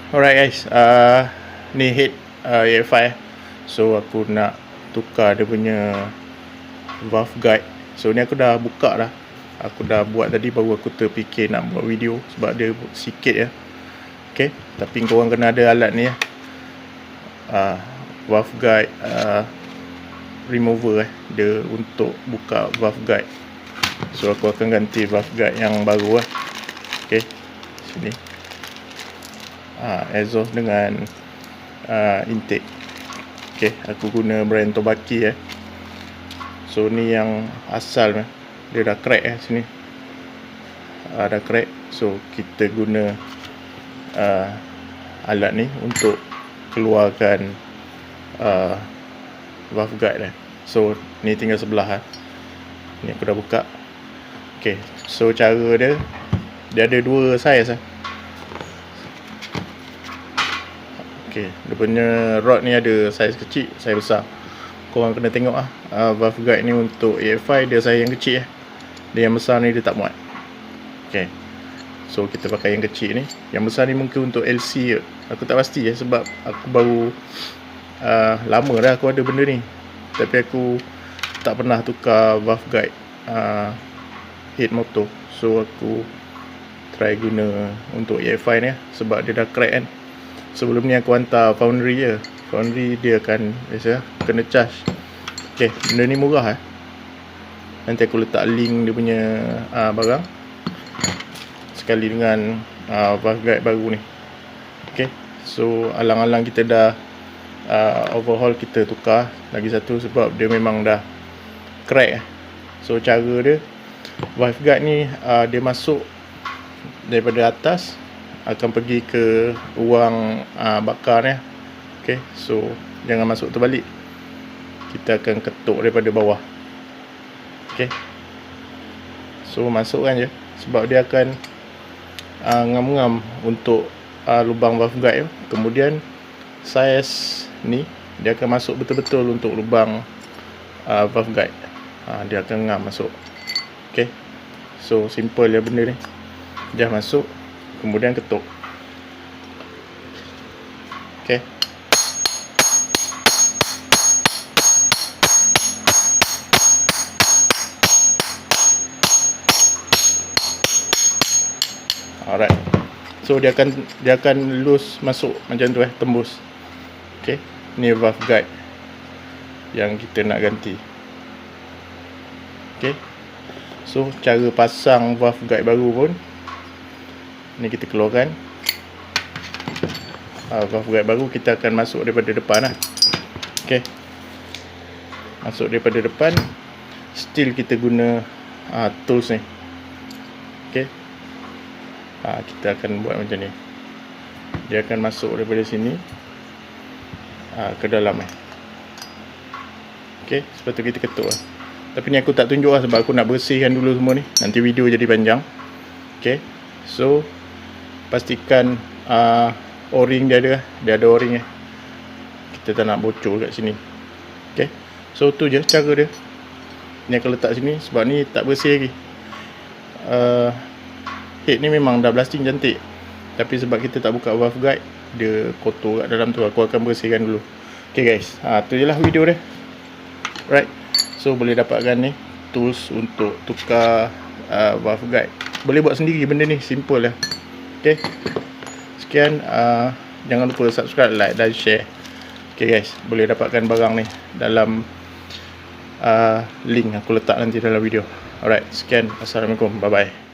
Alright guys, ni head EFI. So aku nak tukar dia punya valve guide. So ni aku dah buka dah. Aku dah buat tadi, baru aku terfikir nak buat video sebab dia sikit ya. Okay, tapi korang kena ada alat ni ya. Valve guide remover dia untuk buka valve guide. So aku akan ganti valve guide yang baru lah. Okay, sini exhaust dengan intake. Okay, aku guna brand Tobaki So ni yang asal dia dah crack sini. Dah crack. So kita guna alat ni untuk keluarkan valve guide So ni tinggal sebelah ni aku dah buka. Okay, so cara dia ada dua saiz Okay, dia punya rod ni ada saiz kecil, saiz besar. Korang kena tengok valve guide ni untuk EFI dia saiz yang kecil Dia yang besar ni dia tak muat. Okay, so kita pakai yang kecil ni. Yang besar ni mungkin untuk LC aku tak pasti sebab aku baru lama dah aku ada benda ni. Tapi aku tak pernah tukar valve guide head motor. So aku try guna untuk EFI ni sebab dia dah crack kan. Sebelum ni aku hantar foundry je. Foundry dia akan biasa kena charge. Okay, benda ni murah Nanti aku letak link dia punya barang sekali dengan valve guide baru ni. Okay, so alang-alang kita dah overhaul, kita tukar lagi satu sebab dia memang dah crack. So cara dia, valve guide ni dia masuk daripada atas akan pergi ke ruang bakar ni. Okay, so jangan masuk terbalik. Kita akan ketuk daripada bawah. Okay, so masukkan je sebab dia akan ngam-ngam untuk lubang valve guide. Kemudian saiz ni dia akan masuk betul-betul untuk lubang valve guide. Dia akan ngam masuk. Okay, so simple ya benda ni. Dia masuk, kemudian ketuk. Okay, alright. So dia akan loose masuk macam tu tembus. Okay, ni valve guide yang kita nak ganti. Okay, so cara pasang valve guide baru pun ni kita keluarkan. Valve guide baru kita akan masuk daripada depan Okay, masuk daripada depan. Still kita guna tools ni. Okay, kita akan buat macam ni. Dia akan masuk daripada sini ke dalam Okay, lepas tu kita ketuk Tapi ni aku tak tunjuk sebab aku nak bersihkan dulu semua ni. Nanti video jadi panjang. Okay, so pastikan o-ring dia ada o-ring Kita tak nak bocor kat sini. Okay, so tu je cara dia. Ni aku letak sini sebab ni tak bersih lagi. Head ni memang dah blasting cantik, tapi sebab kita tak buka valve guide, dia kotor kat dalam tu. Aku akan bersihkan dulu. Okay guys, tu je lah video dia. Right, so boleh dapatkan ni tools untuk tukar valve guide. Boleh buat sendiri benda ni, simple Okay, sekian. Jangan lupa subscribe, like dan share. Okay guys, boleh dapatkan barang ni dalam link aku letak nanti dalam video. Alright, sekian. Assalamualaikum, bye bye.